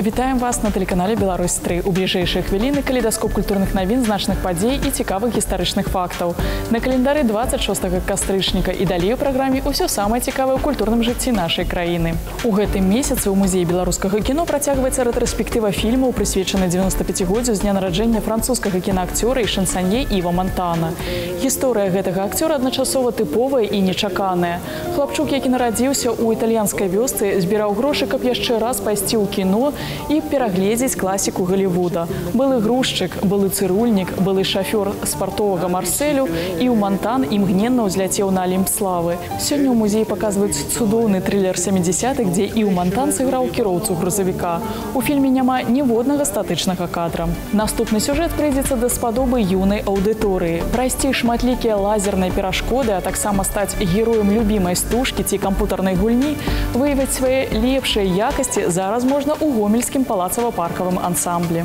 Вітаем вас на телеканале «Беларусь-3». У ближайшие хвилины калейдаскоп культурных новин, значных падзей и цікавых гістарычных фактаў. На календаре 26 кастрычніка і далей у праграме ўсё самае цікавае ў культурным жыцці нашай краіны. У гэтым месяцы ў музеі беларускага кіно працягваецца рэтраспектыва фільмаў, прысвечана 95-годдзю з дня нараджэння французскага кінаакцёра і шансанье Іва Монтана. Гісторыя гэтага акцёра адначасова тыповая і нечаканая. Хлапчук, які нарадзіўся ў італьянскай вёсцы, збіраў грошы, каб яшчэ раз пайсці ў кіно і перагледзець класіку Голлівуда. Былы грузчык, былы цырульнік, былы шафёр спартовага Марселю і ў Монтан імгненна ўзляцеў на алімп славы. Сёння ў музеі паказваюць цудоўны трылер 70-х, дзе Іў Монтан сыграў кіроўцу грузавіка. У фільме няма ніводнага статычнага кадра. Наступны сюжэт прыйдзецца да спадобы юнай аўдыторыі. Прайсці шматлікія лазерныя перашкоды, а таксама стаць героем любімай стужкі ці кампутарнай гульні, выявіць свае лепшыя якасці зараз можна ў гомельскім палацава-паркавым ансамблі.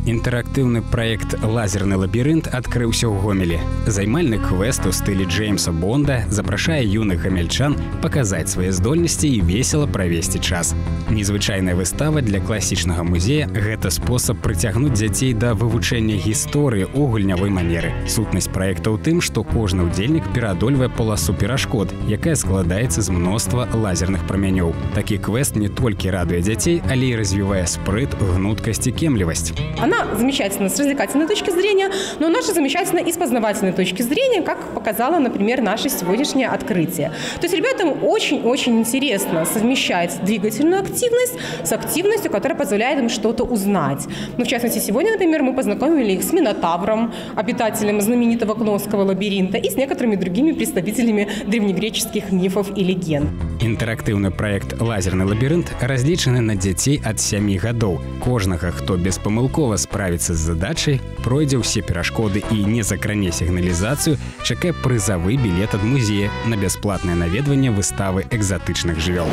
Інтэрактыўны праект «Лазерны лабірынт» адкрыўся ў Гомелі. Займальны квест у стылі Джеймса Бонда запрашае юных гамельчан паказаць свае здольнасці і весела правесці час. Незвычайная выстава для класічнага музея – гэта спосаб прыцягнуць дзяцей да вывучэння гісторыі ў гульнявой манеры. Сутнасць праекта ў тым, што кожны ўдзельнік пераадольвае поласу перашкод, якая складаецца з мноства лазерных прамянёў. Такі квест не толькі радуе дзяцей, але і развівае спрыт, гнуткасць і кемлівасць. Она замечательна с развлекательной точки зрения, но наша замечательна и с познавательной точки зрения, как показало, например, наше сегодняшнее открытие. То есть ребятам очень-очень интересно совмещать двигательную активность с активностью, которая позволяет им что-то узнать. Ну, в частности, сегодня, например, мы познакомили их с Минотавром, обитателем знаменитого Кносского лабиринта, и с некоторыми другими представителями древнегреческих мифов и легенд. Інтэрактыўны праект «Лазерны лабірынт» разлічаны на дзяцей ад 7 гадоў. Кожнага, хто беспамылкова справіцца з задачай, пройдзе ўсе перашкоды і не закране сігналізацыю, чакае прызавы білет ад музея на бясплатнае наведванне выставы экзатычных жывёл.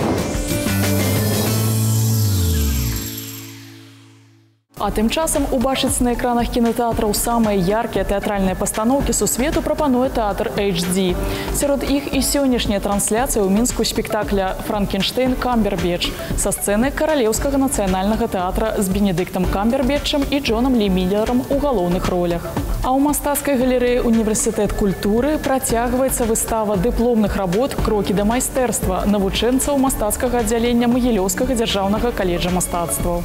А тым часам убачыць на экранах кінотэатраў самыя яркія тэатральныя пастаноўкі сусвету прапануе тэатр HD. Сярод іх і сённяшняя трансляцыя ў Мінску спектакля «Франкенштейн Камбербэтч» са сцэны Каралеўскага нацыянальнага тэатра з Бенедыктам Камбербэтчам і Джонам Лі Міллерам у галоўных ролях. А ў мастацкай галерэі «Універсітэт культуры» працягваецца выстава дыпломных работ «Крокі да майстэрства» навучэнцаў мастацкага аддзялення Магілёўскага дзяржаўнага каледжа мастацтваў.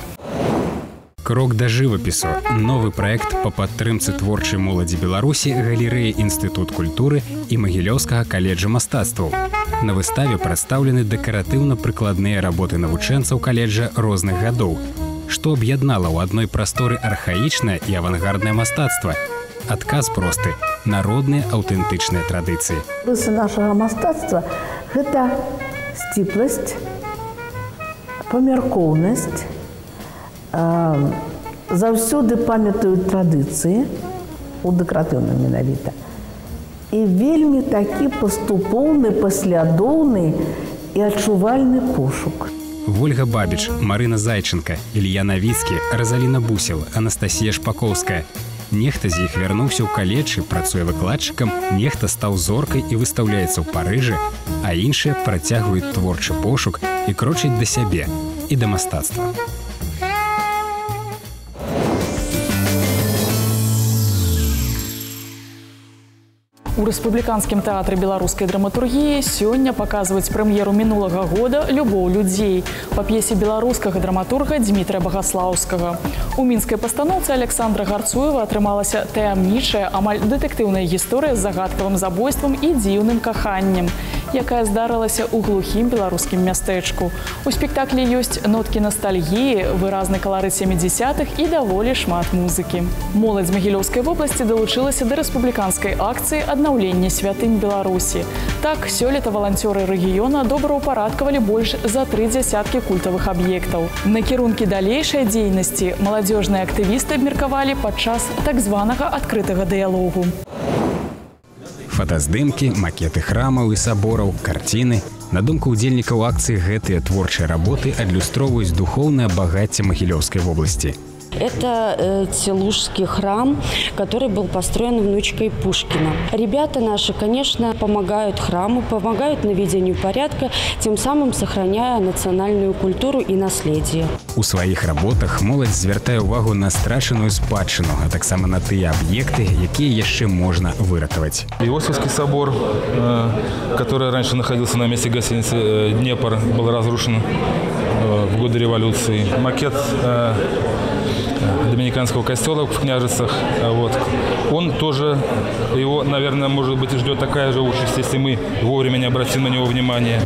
Крок да жывапісу. Новы праект па падтрымцы творчай моладзі Беларусі галерэі Інстытут культуры і Магілёўскага каледжа мастацтваў. На выставе прадстаўлены дэкаратыўна-прыкладныя работы навучэнцаў каледжа розных гадоў, што аб'яднала ў адной прасторы архаічнае і авангарднае мастацтва. Адказ просты – народныя аўтэнтычныя традыцыі. Рысы нашага мастацтва – гэта сціпласць, памяркоўнасць, заўсёды памятаюць традыцыі, у дэкаратыўным менавіта, і вельмі такі паступоўны, паслядоўны і адчувальны пошук. Вольга Бабіч, Марына Зайченка, Ілья Навіцкі, Разаліна Бусел, Анастасія Шпаковская. Нехта з іх вярнуўся ў каледж і працуе выкладчыкам, нехта стаў зоркай і выстаўляецца ў Парыжы, а іншыя працягваюць творчы пошук і крочаць да сябе і да мастацтва. У Рэспубліканскім тэатры беларускай драматургіі сёння паказваюць прэм'еру мінулага года «Любоў людзей» па п'есе беларускага драматурга Дмітрая Багаслаўскага. У мінскай пастаноўцы Александра Гарцуева атрымалася таямнічая, амаль дэтэктыўная гісторыя з загадкавым забойствам і дзіўным каханнем, якая здарылася ў глухім беларускім мястэчку. У спектаклі ёсць ноткі настальгіі, выразны каларыт 70-х і даволі шмат музыкі. Моладзь Магілёўскай вобласці далучылася да рэспубліканскай акцыі аднаўлення святынь Беларусі. Так, сёлета валанцёры рэгіёна добраўпарадкавалі больш за 3 дзясяткі культавых аб'ектаў. Накірункі далейшай дзейнасці маладзёжныя актывісты абмеркавалі падчас так званага адкрытага дыялогу. Фотаздымкі, макеты храмаў і сабораў, карціны. На думку ўдзельнікаў акцыі, гэтыя творчыя работы адлюстроўваюць духоўнае багацце Магілёўскай вобласці. Это Целужский храм, который был построен внучкой Пушкина. Ребята наши, конечно, помогают храму, помогают наведению порядка, тем самым сохраняя национальную культуру и наследие. У своих работах молодь звертае увагу на страчаную спадчыну, а таксама на тыя объекты, якія яшчэ можно выратаваць. Иосифский собор, который раньше находился на месте гостиницы «Днепр», был разрушен в годы революции. Макет доминиканского костела в Княжицах. Вот. Он тоже, его, наверное, может быть, ждет такая же участь, если мы вовремя не обратим на него внимание.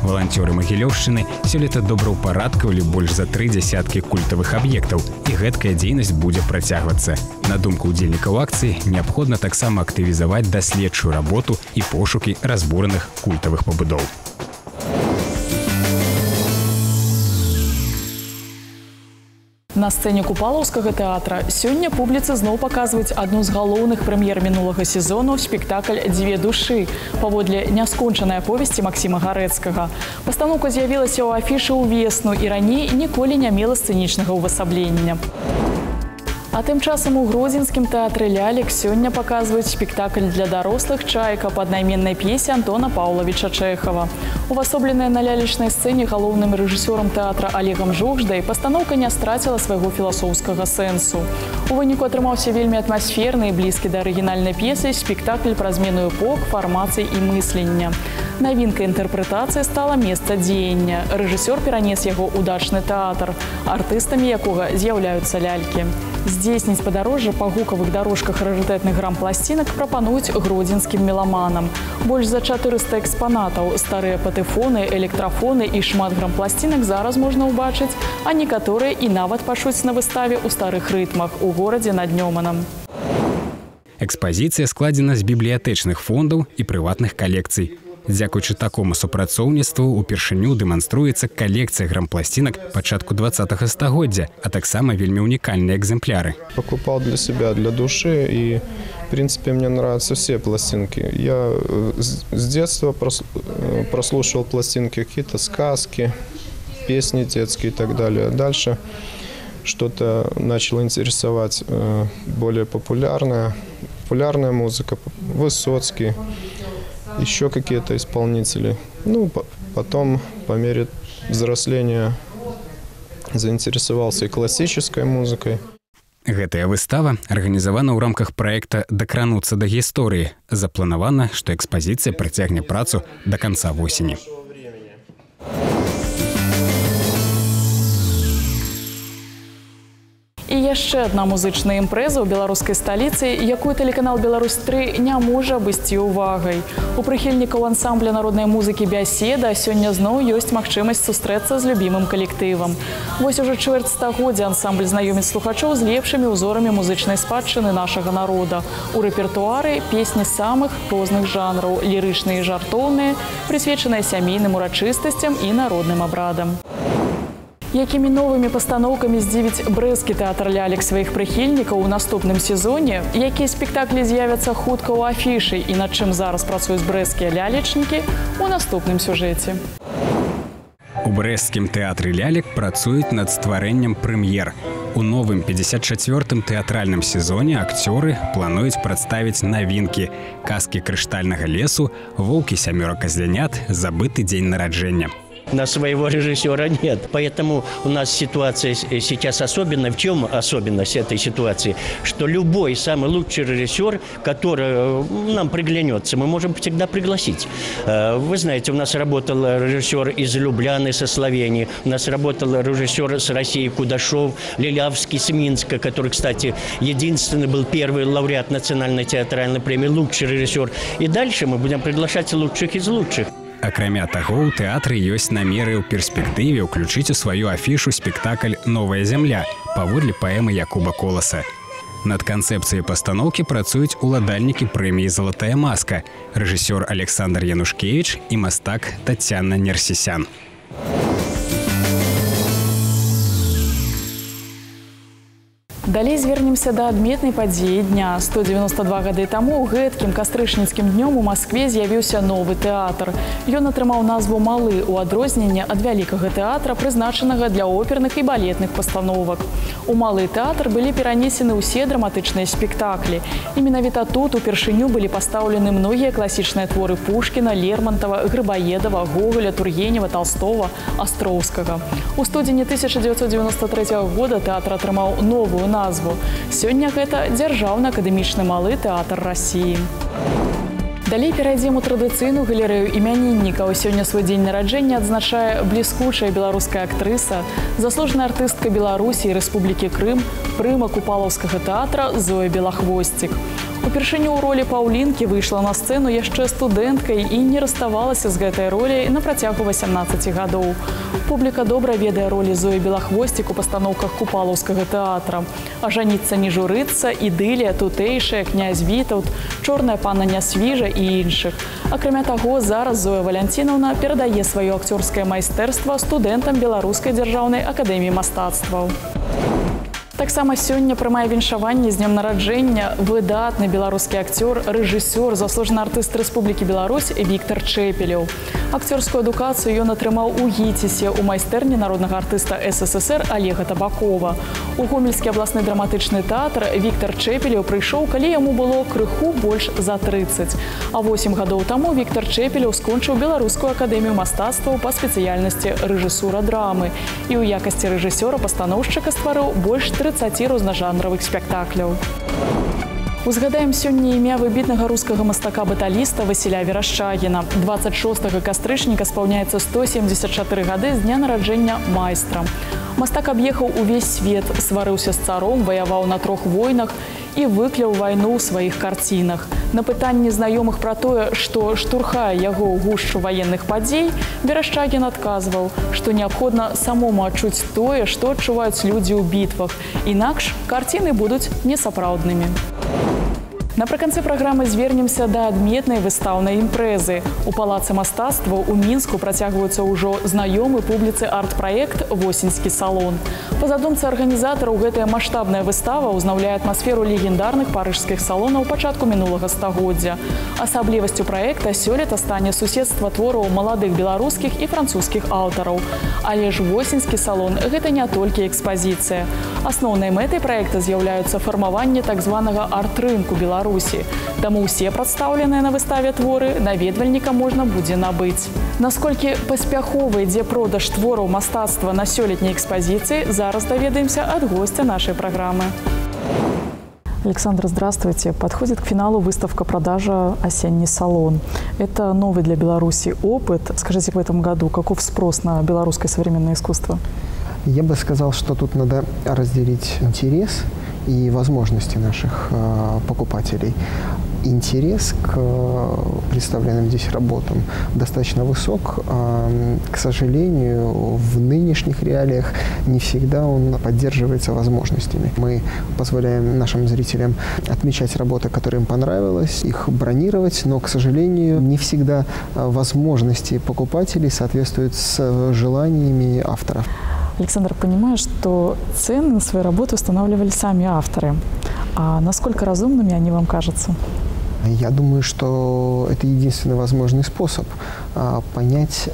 Валанцёры Магілёўшчыны сёлета добраўпарадкавалі больш за 3 десяткі культавых аб'ектаў, і гэткая дзейнасць будзе працягвацца. На думку удзельнікаў акцыі, неабходна таксама актывізаваць даследчую работу і пошукі разбураных культавых пабудоў. На сцэне купалаўскага тэатра сёння публіцы зноў паказваюць адну з галоўных прэм'ер мінулага сезону спектакль «Дзве душы» паводле няскончанай аповесці Максіма Гарэцкага. Пастаноўка з'явілася ў афішы ўвесну і раней ніколі не мела сцэнічнага ўвасаблення. А тым часам у гродзенскім тэатры «Лялек» сёння паказваюць спектакль для дарослых «Чайка» па аднайменнай п'есе Антона Паўлавіча Чэхава. Увасобленая на лялечнай сцэне галоўным рэжысёрам тэатра Олегам Жогждай, пастаноўка не страціла свайго філасофскага сэнсу. У выніку атрымаўся вельмі атмасферны і блізкі да арыгінальнай п'есы спектакль пра змену эпох, фармацый і мыслення. Навінкай інтэрпрэтацыі стала месца дзеяння. Рэжысёр перанес яго ў дачны тэатр, артыстамі якога з'яўляюцца лялькі. Здзейсніць падарожжа па гукавых дарожках рарытэтных грампласцінак прапануюць гродзенскім меламанам. Больш за 400 экспанатаў, старыя патэфоны, электрафоны і шмат грампласцінак зараз можна ўбачыць, а некаторыя і нават пачуць на выставе ў старых рытмах у горадзе над Нёманам. Экспазіцыя складзена з бібліятэчных фондаў і прыватных калекцый. Дзякуючы такому супрацоўніцтву упершыню дэманструецца калекцыя грампласцінак пачатку 20-го стагоддзя, а таксама вельмі унікальныя экземпляры. Покупал для себя, для души, и, в принципе, мне нравятся все пластинки. Я с детства прослушивал пластинки, какие-то сказки, песни детские и так далее. Дальше что-то начало интересовать более популярная музыка, Высоцкий. Еще какие-то исполнители. Ну, потом, по мере взросления, заинтересовался и классической музыкой. Гэтая выстава арганізавана ў рамках праекта «Дакрануцца да гісторыі». Запланавана, што экспазіцыя працягне працу да канца восені. І яшчэ адна музычная імпрэза ў беларускай сталіцы, якую тэлеканал «Беларусь-3» не можа абысці ўвагай. У прыхільнікаў ансамбля народнай музыкі «Бяседа» сёння зноў ёсць магчымасць сустрэцца з любімым калектывам. Вось ужо чвэрць стагоддзя ансамбль знаёміць слухачоў з лепшымі ўзорамі музычнай спадчыны нашага народа. У рэпертуары песні самых розных жанраў, лірычныя і жартоўныя, прысвечаныя сямейным урачыстасцям і народным абрадам. Якімі новымі пастаноўкамі здзівіць брэсцкі тэатр «Лялек» сваіх прыхільнікаў у наступным сезоне, якія спектаклі з'явяцца хутка ў афішы і над чым зараз працуюць брэсцкія лялечнікі, у наступным сюжэце. У брэсцкім тэатры «Лялек» працуюць над стварэннем прэм'ер. У новым 54-м тэатральным сезоне акцёры плануюць прадставіць навінкі: «Казкі крыштальнага лесу», «Воўк і сямёра казлянят», «Забыты дзень нараджэння». На своего режиссера нет. Поэтому у нас ситуация сейчас особенная. В чем особенность этой ситуации? Что любой самый лучший режиссер, который нам приглянется, мы можем всегда пригласить. Вы знаете, у нас работал режиссер из Любляны, со Словении. У нас работал режиссер с России Кудашов, Лилявский с Минска, который, кстати, единственный был первый лауреат национальной театральной премии, лучший режиссер. И дальше мы будем приглашать лучших из лучших. Акрамя таго, у тэатры ёсць намеры ў перспектыве ўключыць у сваю афішу спектакль «Новая зямля» паводле паэмы Якуба Коласа. Над канцэпцыяй пастаноўкі працуюць уладальнікі прэміі «Залатая маска», рэжысёр Александр Янушкевич і мастак Тацяна Нерсісян. Далей звернемся да адметнай падзеі дня. 192 гады таму гэткім кастрычніцкім днём у Маскве з'явіўся новы тэатр. Ён атрымаў назву «Малы» у адрозненне ад вялікага тэатра, прызначанага для оперных і балетных пастановак. У малы тэатр былі перанесены ўсе драматычныя спектаклі. І менавіта тут упершыню былі пастаўлены многія класічныя творы Пушкіна, Лермонтова, Грыбаедова, Гоголя, Тургенева, Толстого, Астроўскага. У студзені 1993 года тэатр атрымаў новую назву. Сёння гэта дзяржаўна-акадэмічны малы тэатр России. Далей перайдзем у традыцыйную галерэю імяніннікаў. Сёння свой дзень нараджэння адзначае бліскучая беларуская актрыса, заслужаная артыстка Беларусі і Рэспублікі Крым, прыма Купалаўскага тэатра Зоя Белахвосцік. Упершыню ў ролі Паўлінкі выйшла на сцэну яшчэ студэнткай і не раставалася з гэтай роляй на працягу 18 гадоў. Публіка добра ведае ролі Зоі Белахвосцік у пастаноўках Купалаўскага тэатра. «Ажаніцца не журыцца», «Ідылія», «Тутэйшая», «Князь Вітаўт», «Чорная панна Нясвіжа» і іншых. Акрамя таго, зараз Зоя Валянцінаўна перадае сваё акцёрскае майстэрства студэнтам Беларускай дзяржаўнай акадэміі мастацтваў. Таксама сёння прымае віншаванне з днём нараджэння выдатны беларускі акцёр, рэжысёр, заслужаны артыст Рэспублікі Беларусь Віктор Чэпелеў. Акцёрскую адукацыю ён атрымаў у ГІТИСе у майстэрні народнага артыста СССР Олега Табакова. У Гомельскі абласны драматычны тэатр Віктор Чэпелеў прыйшоў, калі яму было крыху больш за 30. А 8 гадоў таму Віктор Чэпелеў скончыў Беларускую акадэмію мастацтваў па спецыяльнасці рэжысура драмы і ў якасці рэжысёра-пастаноўшчыка стварыў больш 30 рознажанравых спектакляў. Узгадаем сёння імя выбітнага рускага мастака-баталіста Васіля Верашчагіна. 26 кастрычніка спаўняецца 174 гады з дня нараджэння майстра. Мастак аб'ехаў увесь свет, сварыўся з царом, ваяваў на 3 войнах і выкляў вайну ў сваіх карцінах. На пытанні знаёмых пра тое, што штурхае яго ў гушчу ваенных падзей, Верашчагін адказваў, што неабходна самому адчуць тое, што адчуваюць людзі ў бітвах, інакш карціны будуць несапраўднымі. Напрыканцы праграмы звернемся да адметнай выстаўнай імпрэзы. У палацы мастацтваў у Мінску працягваецца ўжо знаёмы публіцы арт-праект «Восеньскі салон». Па задумцы арганізатараў, гэтая маштабная выстава ўзнаўляе атмасферу легендарных парыжскіх салонаў пачатку мінулага стагоддзя. Асаблівасцю праекта сёлета стане суседства твораў маладых беларускіх і французскіх аўтараў. Але ж «Восеньскі салон» – гэта не толькі экспазіцыя. Асноўнай мэтай праекта з'яўляецца фармаванне так званага арт-рынку Беларусі. Таму ўсе прадстаўленыя на выставе творы наведвальнікам можна будзе набыць. Насколькі паспяховы ідзе продаж твораў мастацтва на сёлетняй экспазіцыі, зараз даведаемся ад гостя нашай программы. Александр, здравствуйте. Подходит к финалу выставка-продажа «Осенний салон». Это новый для Беларуси опыт. Скажите, в этом году каков спрос на белорусское современное искусство? Я бы сказал, что тут надо разделить интерес и возможности наших покупателей. Интерес к представленным здесь работам достаточно высок. К сожалению, в нынешних реалиях не всегда он поддерживается возможностями. Мы позволяем нашим зрителям отмечать работы, которые им понравилось, их бронировать, но, к сожалению, не всегда возможности покупателей соответствуют с желаниями авторов. Александр, понимаю, что цены на свои работы устанавливали сами авторы. А насколько разумными они вам кажутся? Я думаю, что это единственный возможный способ понять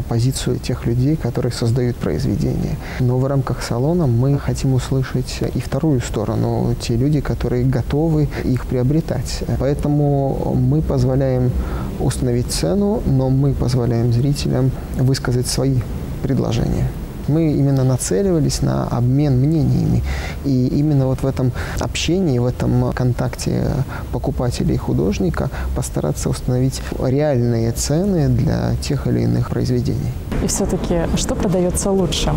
позицию тех людей, которые создают произведения. Но в рамках салона мы хотим услышать и вторую сторону, те люди, которые готовы их приобретать. Поэтому мы позволяем установить цену, но мы позволяем зрителям высказать свои предложения. Мы именно нацеливались на обмен мнениями. И именно вот в этом общении, в этом контакте покупателя и художника постараться установить реальные цены для тех или иных произведений. И все-таки, что продается лучше?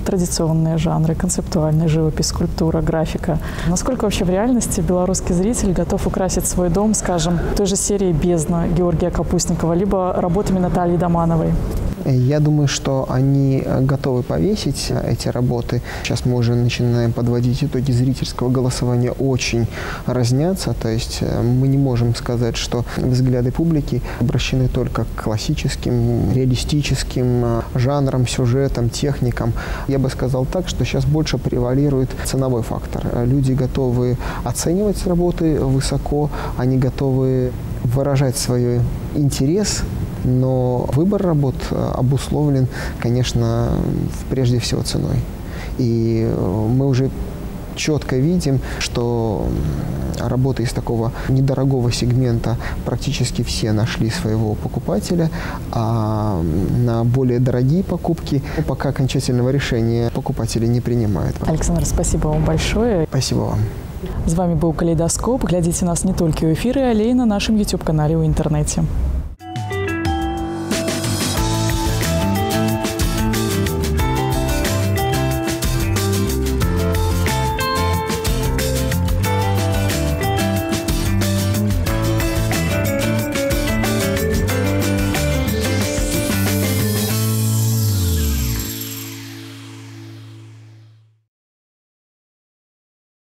Традиционные жанры, концептуальная живопись, скульптура, графика. Насколько вообще в реальности белорусский зритель готов украсить свой дом, скажем, той же серии «Бездна» Георгия Капустникова, либо работами Натальи Домановой? Я думаю, что они готовы повесить эти работы. Сейчас мы уже начинаем подводить итоги зрительского голосования, очень разнятся. То есть мы не можем сказать, что взгляды публики обращены только к классическим, реалистическим жанрам, сюжетам, техникам. Я бы сказал так, что сейчас больше превалирует ценовой фактор. Люди готовы оценивать работы высоко, они готовы выражать свой интерес, но выбор работ обусловлен, конечно, прежде всего ценой. И мы уже четко видим, что работы из такого недорогого сегмента практически все нашли своего покупателя, а на более дорогие покупки пока окончательного решения покупатели не принимают. Александр, спасибо вам большое. Спасибо вам. З вами был «Калейдоскоп». Глядите нас не только в эфире, але и на нашем YouTube-канале в интернете.